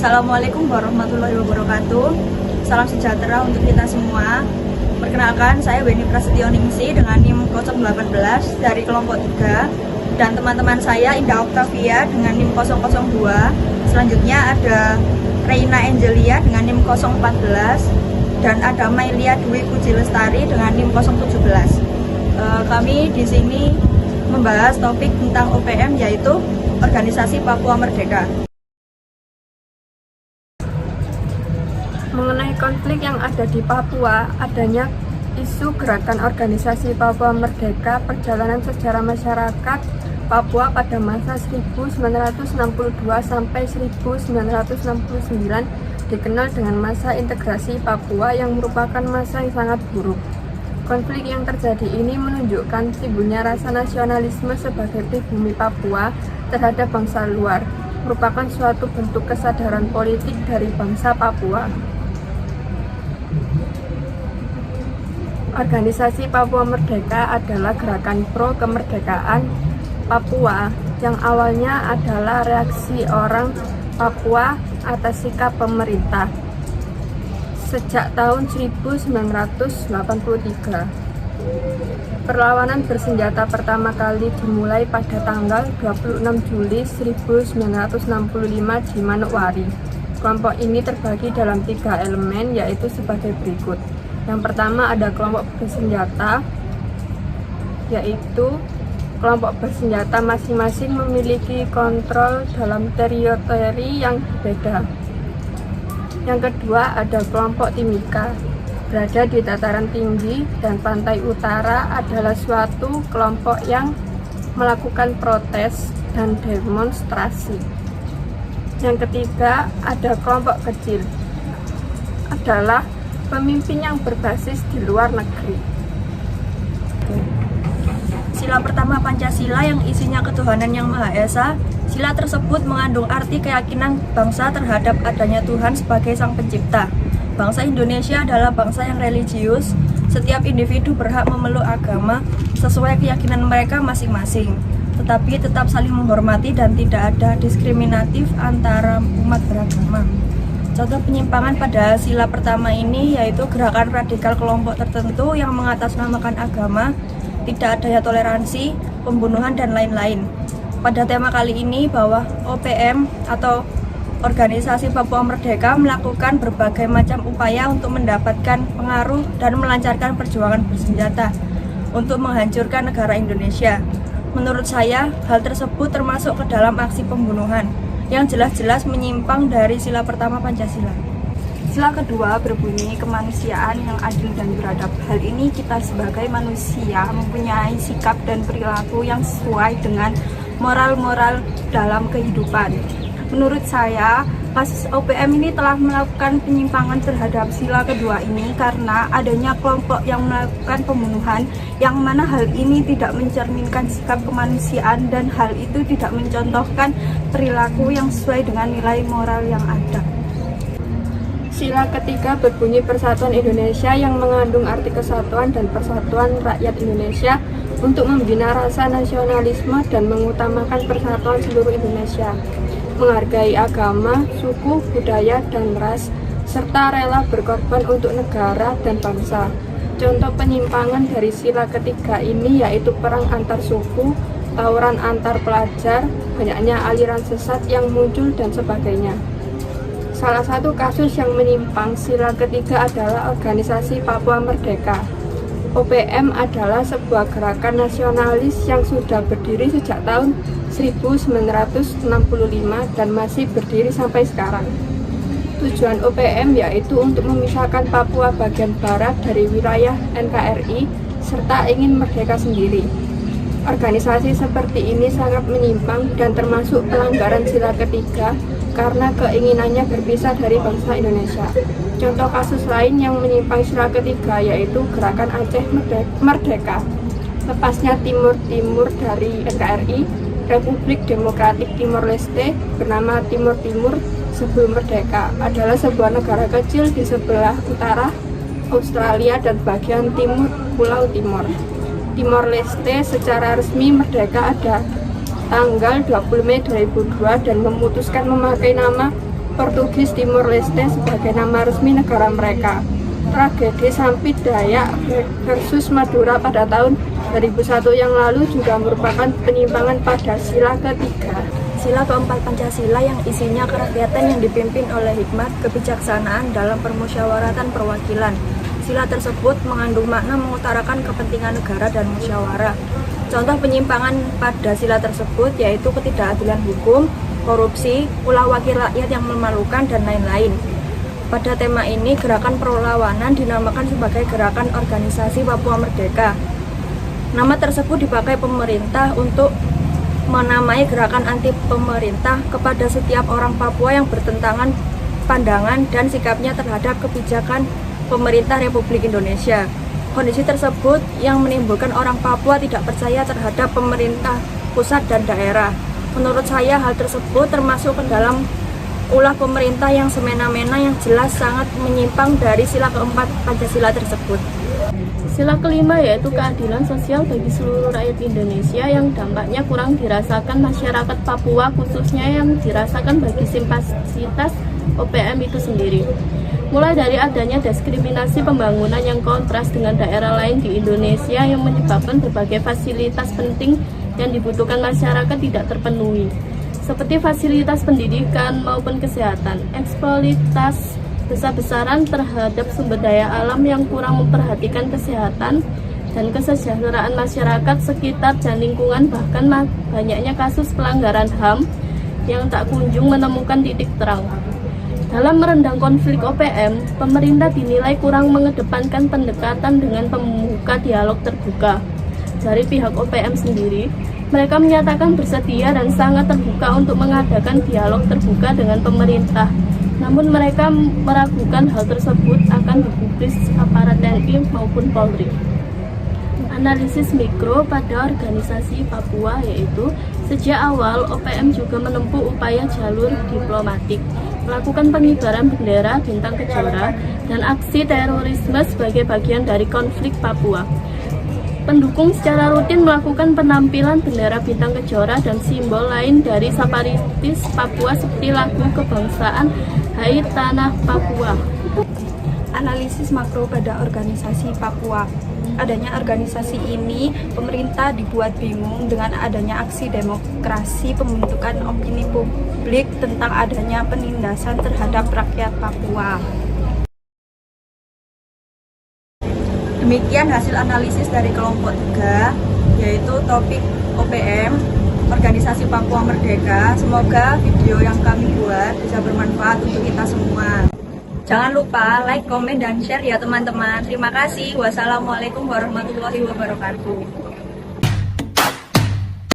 Assalamualaikum warahmatullahi wabarakatuh. Salam sejahtera untuk kita semua. Perkenalkan, saya Weni Prasetyo Ningsi dengan NIM 018 dari kelompok 3. Dan teman-teman saya Indah Octavia dengan NIM 002. Selanjutnya ada Reina Angelia dengan NIM 014. Dan ada Mailia Dwi Puji Lestari dengan NIM 017. Kami di sini membahas topik tentang OPM, yaitu Organisasi Papua Merdeka. Mengenai konflik yang ada di Papua, adanya isu gerakan organisasi Papua Merdeka, perjalanan sejarah masyarakat Papua pada masa 1962 sampai 1969 dikenal dengan masa integrasi Papua yang merupakan masa yang sangat buruk. Konflik yang terjadi ini menunjukkan timbulnya rasa nasionalisme sebagai pribumi Papua terhadap bangsa luar, merupakan suatu bentuk kesadaran politik dari bangsa Papua. Organisasi Papua Merdeka adalah gerakan pro kemerdekaan Papua yang awalnya adalah reaksi orang Papua atas sikap pemerintah sejak tahun 1983. Perlawanan bersenjata pertama kali dimulai pada tanggal 26 Juli 1965 di Manokwari. Kelompok ini terbagi dalam 3 elemen, yaitu sebagai berikut. Yang pertama ada kelompok bersenjata, yaitu kelompok bersenjata masing-masing memiliki kontrol dalam teritori yang berbeda. Yang kedua ada kelompok Timika, berada di dataran tinggi dan pantai utara, adalah suatu kelompok yang melakukan protes dan demonstrasi. Yang ketiga ada kelompok kecil, adalah pemimpin yang berbasis di luar negeri. Sila pertama Pancasila yang isinya ketuhanan yang Maha Esa. Sila tersebut mengandung arti keyakinan bangsa terhadap adanya Tuhan sebagai Sang Pencipta. Bangsa Indonesia adalah bangsa yang religius. Setiap individu berhak memeluk agama sesuai keyakinan mereka masing-masing, tetapi tetap saling menghormati dan tidak ada diskriminatif antara umat beragama. Contoh penyimpangan pada sila pertama ini yaitu gerakan radikal kelompok tertentu yang mengatasnamakan agama, tidak adanya toleransi, pembunuhan, dan lain-lain. Pada tema kali ini bahwa OPM atau Organisasi Papua Merdeka melakukan berbagai macam upaya untuk mendapatkan pengaruh dan melancarkan perjuangan bersenjata untuk menghancurkan negara Indonesia. Menurut saya, hal tersebut termasuk ke dalam aksi pembunuhan yang jelas-jelas menyimpang dari sila pertama Pancasila. Sila kedua berbunyi kemanusiaan yang adil dan beradab. Hal ini kita sebagai manusia mempunyai sikap dan perilaku yang sesuai dengan moral-moral dalam kehidupan. Menurut saya, kasus OPM ini telah melakukan penyimpangan terhadap sila kedua ini karena adanya kelompok yang melakukan pembunuhan, yang mana hal ini tidak mencerminkan sikap kemanusiaan dan hal itu tidak mencontohkan perilaku yang sesuai dengan nilai moral yang ada. Sila ketiga berbunyi Persatuan Indonesia yang mengandung arti kesatuan dan persatuan rakyat Indonesia untuk membina rasa nasionalisme dan mengutamakan persatuan seluruh Indonesia, menghargai agama, suku, budaya, dan ras, serta rela berkorban untuk negara dan bangsa. Contoh penyimpangan dari sila ketiga ini yaitu perang antar suku, tawuran antar pelajar, banyaknya aliran sesat yang muncul, dan sebagainya. Salah satu kasus yang menyimpang sila ketiga adalah Organisasi Papua Merdeka. OPM adalah sebuah gerakan nasionalis yang sudah berdiri sejak tahun 1965 dan masih berdiri sampai sekarang. Tujuan OPM yaitu untuk memisahkan Papua bagian barat dari wilayah NKRI serta ingin merdeka sendiri. Organisasi seperti ini sangat menyimpang dan termasuk pelanggaran sila ketiga karena keinginannya berpisah dari bangsa Indonesia. Contoh kasus lain yang menyimpang sila ketiga yaitu Gerakan Aceh Merdeka. Lepasnya Timur dari NKRI, Republik Demokratik Timor Leste bernama Timur sebelum merdeka adalah sebuah negara kecil di sebelah utara Australia dan bagian timur Pulau Timor. Timor Leste secara resmi merdeka ada tanggal 20 Mei 2002 dan memutuskan memakai nama Portugis Timor Leste sebagai nama resmi negara mereka. Tragedi Sampit Dayak versus Madura pada tahun 2001 yang lalu juga merupakan penyimpangan pada sila ketiga. Sila keempat Pancasila yang isinya kerakyatan yang dipimpin oleh hikmat kebijaksanaan dalam permusyawaratan perwakilan. Sila tersebut mengandung makna mengutarakan kepentingan negara dan musyawarah. Contoh penyimpangan pada sila tersebut yaitu ketidakadilan hukum, korupsi, ulah wakil rakyat yang memalukan, dan lain-lain. Pada tema ini, gerakan perlawanan dinamakan sebagai Gerakan Organisasi Papua Merdeka. Nama tersebut dipakai pemerintah untuk menamai gerakan anti pemerintah kepada setiap orang Papua yang bertentangan pandangan dan sikapnya terhadap kebijakan pemerintah Republik Indonesia. Kondisi tersebut yang menimbulkan orang Papua tidak percaya terhadap pemerintah pusat dan daerah. Menurut saya hal tersebut termasuk ke dalam ulah pemerintah yang semena-mena yang jelas sangat menyimpang dari sila keempat Pancasila tersebut. Sila kelima yaitu keadilan sosial bagi seluruh rakyat Indonesia yang dampaknya kurang dirasakan masyarakat Papua, khususnya yang dirasakan bagi simpatitas OPM itu sendiri. Mulai dari adanya diskriminasi pembangunan yang kontras dengan daerah lain di Indonesia yang menyebabkan berbagai fasilitas penting yang dibutuhkan masyarakat tidak terpenuhi, seperti fasilitas pendidikan maupun kesehatan, eksploitasi besar-besaran terhadap sumber daya alam yang kurang memperhatikan kesehatan dan kesejahteraan masyarakat sekitar dan lingkungan, bahkan banyaknya kasus pelanggaran HAM yang tak kunjung menemukan titik terang. Dalam meredam konflik OPM, pemerintah dinilai kurang mengedepankan pendekatan dengan pembuka dialog terbuka. Dari pihak OPM sendiri, mereka menyatakan bersedia dan sangat terbuka untuk mengadakan dialog terbuka dengan pemerintah. Namun mereka meragukan hal tersebut akan digubris aparat TNI maupun Polri. Analisis mikro pada organisasi Papua yaitu sejak awal OPM juga menempuh upaya jalur diplomatik, melakukan pengibaran bendera bintang kejora dan aksi terorisme sebagai bagian dari konflik Papua. Pendukung secara rutin melakukan penampilan bendera bintang kejora dan simbol lain dari separatis Papua seperti lagu kebangsaan Hai Tanah Papua. Analisis makro pada organisasi Papua. Adanya organisasi ini, pemerintah dibuat bingung dengan adanya aksi demokrasi pembentukan opini publik tentang adanya penindasan terhadap rakyat Papua. Demikian hasil analisis dari kelompok 3, yaitu topik OPM, Organisasi Papua Merdeka. Semoga video yang kami buat bisa bermanfaat untuk kita semua. Jangan lupa like, komen, dan share ya teman-teman. Terima kasih. Wassalamualaikum warahmatullahi wabarakatuh.